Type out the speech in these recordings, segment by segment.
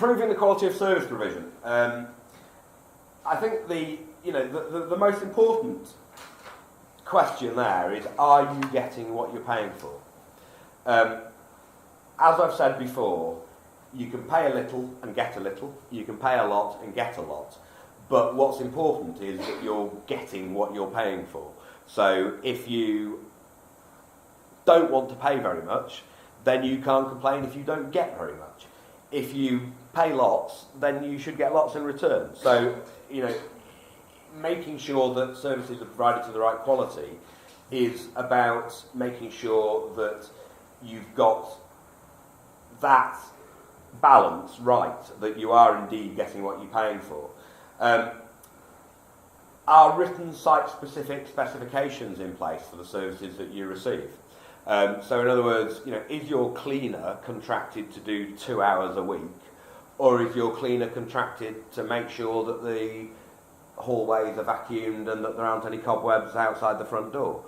improving the quality of service provision. I think the most important question there is, are you getting what you're paying for? As I've said before, you can pay a little and get a little, you can pay a lot and get a lot, but what's important is that you're getting what you're paying for. So if you don't want to pay very much, then you can't complain if you don't get very much. If you pay lots, then you should get lots in return. So, making sure that services are provided to the right quality is about making sure that you've got that balance right, that you are indeed getting what you're paying for. Are written site-specific specifications in place for the services that you receive? So in other words, is your cleaner contracted to do 2 hours a week, or is your cleaner contracted to make sure that the hallways are vacuumed and that there aren't any cobwebs outside the front door?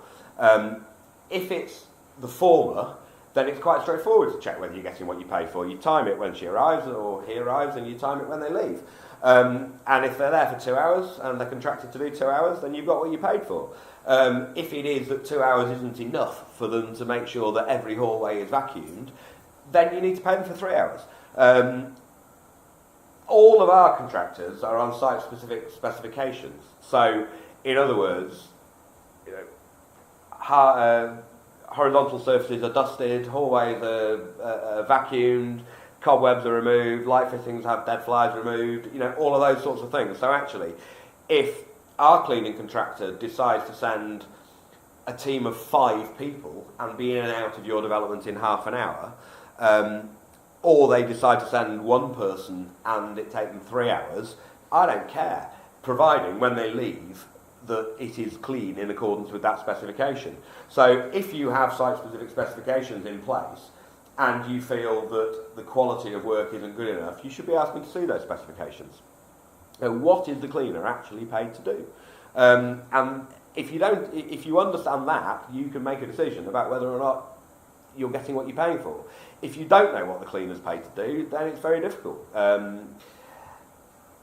If it's the former, then it's quite straightforward to check whether you're getting what you pay for. You time it when she arrives or he arrives, and you time it when they leave. And if they're there for 2 hours and they're contracted to do 2 hours, then you've got what you paid for. If it is that 2 hours isn't enough for them to make sure that every hallway is vacuumed, then you need to pay them for 3 hours. All of our contractors are on site-specific specifications. So, in other words, horizontal surfaces are dusted, hallways are vacuumed, cobwebs are removed, light fittings have dead flies removed, all of those sorts of things. So actually, if our cleaning contractor decides to send a team of 5 people and be in and out of your development in half an hour, or they decide to send one person and it takes them 3 hours, I don't care, providing when they leave that it is clean in accordance with that specification. So if you have site-specific specifications in place and you feel that the quality of work isn't good enough, you should be asking to see those specifications. What is the cleaner actually paid to do? And if you understand that, you can make a decision about whether or not you're getting what you're paying for. If you don't know what the cleaner's paid to do, then it's very difficult.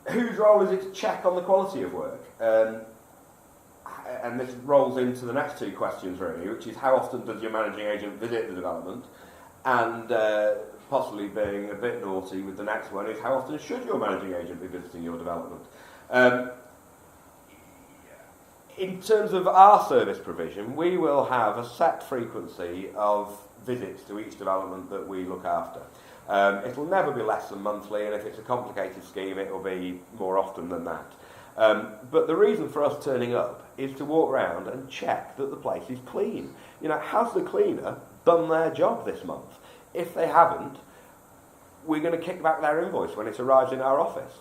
Whose role is it to check on the quality of work? And this rolls into the next 2 questions really, which is how often does your managing agent visit the development? And possibly being a bit naughty with the next one is how often should your managing agent be visiting your development? In terms of our service provision, we will have a set frequency of visits to each development that we look after. It'll never be less than monthly, and if it's a complicated scheme, it will be more often than that. But the reason for us turning up is to walk around and check that the place is clean. Has the cleaner done their job this month? If they haven't, we're going to kick back their invoice when it arrives in our office.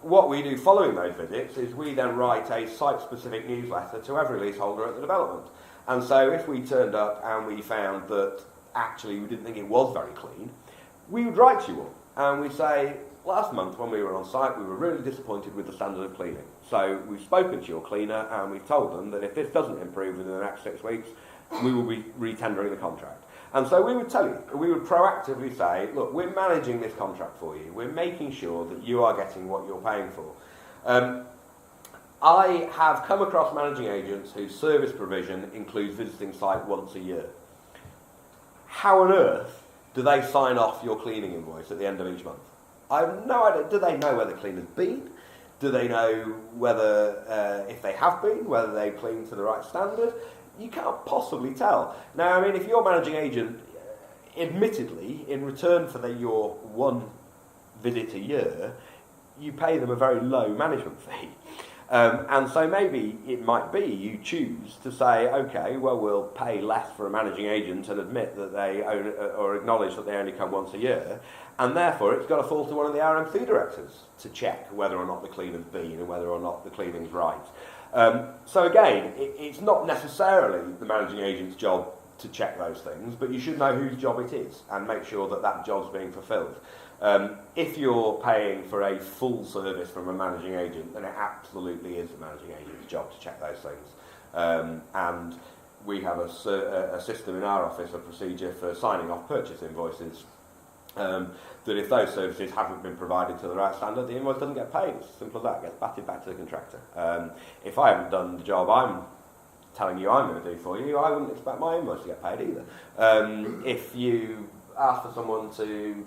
What we do following those visits is we then write a site-specific newsletter to every leaseholder at the development. And so if we turned up and we found that actually we didn't think it was very clean, we would write you all and we'd say, last month when we were on site, we were really disappointed with the standard of cleaning. So we've spoken to your cleaner and we've told them that if this doesn't improve within the next 6 weeks, we will be re-tendering the contract. And so we would tell you, we would proactively say, look, we're managing this contract for you. We're making sure that you are getting what you're paying for. I have come across managing agents whose service provision includes visiting site once a year. How on earth do they sign off your cleaning invoice at the end of each month? I have no idea. Do they know where the cleaner's been? Do they know whether, if they have been, whether they've cleaned to the right standard? You can't possibly tell. Now, if your managing agent, admittedly, in return for your one visit a year, you pay them a very low management fee. And so maybe it might be you choose to say, okay, well, we'll pay less for a managing agent and admit that they own, or acknowledge that they only come once a year, and therefore it's got to fall to one of the RMC directors to check whether or not the cleaner's been and whether or not the cleaning's right. So again, it's not necessarily the managing agent's job to check those things, but you should know whose job it is and make sure that that job's being fulfilled. If you're paying for a full service from a managing agent, then it absolutely is the managing agent's job to check those things. And we have a system in our office, a procedure for signing off purchase invoices That if those services haven't been provided to the right standard, the invoice doesn't get paid. It's as simple as that. It gets batted back to the contractor. If I haven't done the job I'm telling you I'm going to do for you, I wouldn't expect my invoice to get paid either. If you ask for someone to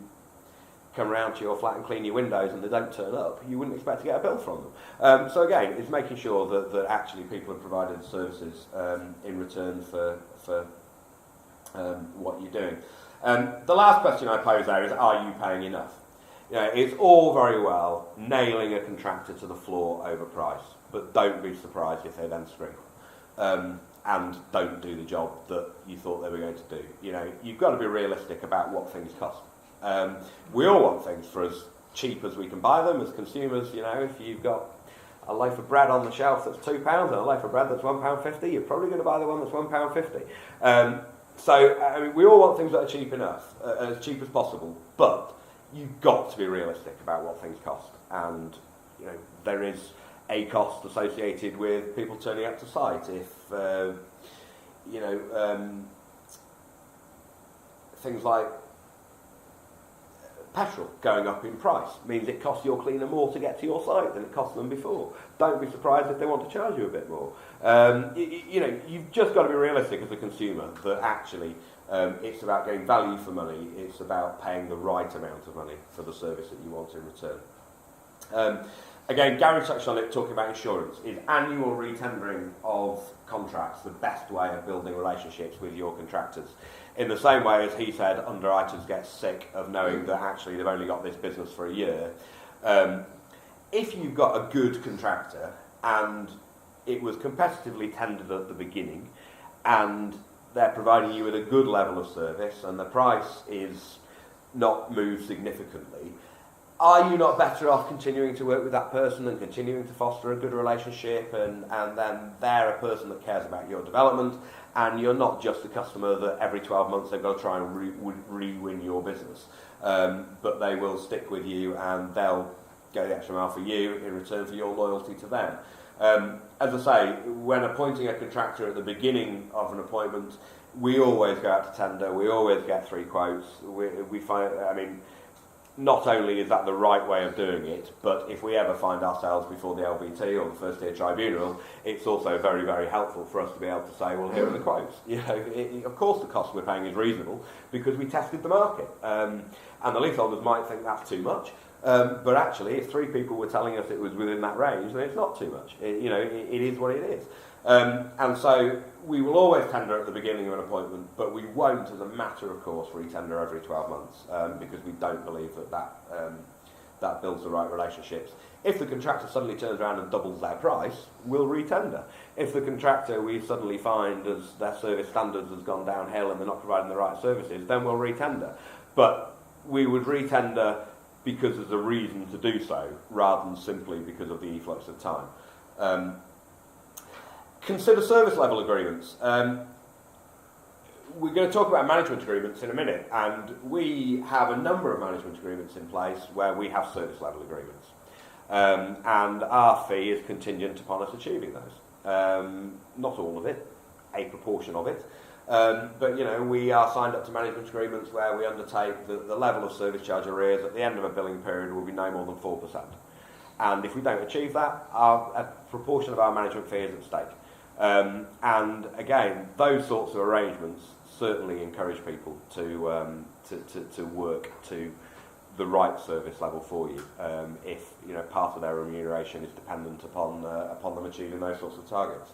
come around to your flat and clean your windows and they don't turn up, you wouldn't expect to get a bill from them. So again, it's making sure that actually people are provided services in return for what you're doing. The last question I pose there is, are you paying enough? It's all very well nailing a contractor to the floor over price, but don't be surprised if they then scream and don't do the job that you thought they were going to do. You've got to be realistic about what things cost. We all want things for as cheap as we can buy them as consumers. If you've got a loaf of bread on the shelf that's £2 and a loaf of bread that's £1.50, you're probably going to buy the one that's £1.50. So we all want things that are cheap enough, as cheap as possible, but you've got to be realistic about what things cost. And there is a cost associated with people turning up to site. If things like petrol going up in price means it costs your cleaner more to get to your site than it cost them before. Don't be surprised if they want to charge you a bit more. You've just got to be realistic as a consumer that actually it's about getting value for money. It's about paying the right amount of money for the service that you want in return. Again, Gary touched on it talking about insurance. Is annual retendering of contracts the best way of building relationships with your contractors? In the same way as he said, underwriters get sick of knowing that actually they've only got this business for a year. If you've got a good contractor and it was competitively tendered at the beginning and they're providing you with a good level of service and the price is not moved significantly, are you not better off continuing to work with that person and continuing to foster a good relationship and then they're a person that cares about your development and you're not just a customer that every 12 months they've got to try and re-win your business, but they will stick with you and they'll go the extra mile for you in return for your loyalty to them. As I say, when appointing a contractor at the beginning of an appointment, we always go out to tender, we always get 3 quotes. We find, not only is that the right way of doing it, but if we ever find ourselves before the LBT or the First Tier Tribunal, it's also very, very helpful for us to be able to say, well, here are the quotes. Of course the cost we're paying is reasonable because we tested the market. And the leaseholders might think that's too much, but actually if 3 people were telling us it was within that range, then it's not too much. It is what it is. And so we will always tender at the beginning of an appointment, but we won't, as a matter of course, re-tender every 12 months because we don't believe that builds the right relationships. If the contractor suddenly turns around and doubles their price, we'll re-tender. If the contractor we suddenly find as their service standards has gone downhill and they're not providing the right services, then we'll re-tender. But we would re-tender because there's a reason to do so, rather than simply because of the efflux of time. Consider service level agreements. We're going to talk about management agreements in a minute, and we have a number of management agreements in place where we have service level agreements. And our fee is contingent upon us achieving those. Not all of it, a proportion of it. But we are signed up to management agreements where we undertake the level of service charge arrears at the end of a billing period will be no more than 4%. And if we don't achieve that, a proportion of our management fee is at stake. And again, those sorts of arrangements certainly encourage people to work to the right service level for you. If part of their remuneration is dependent upon them achieving those sorts of targets.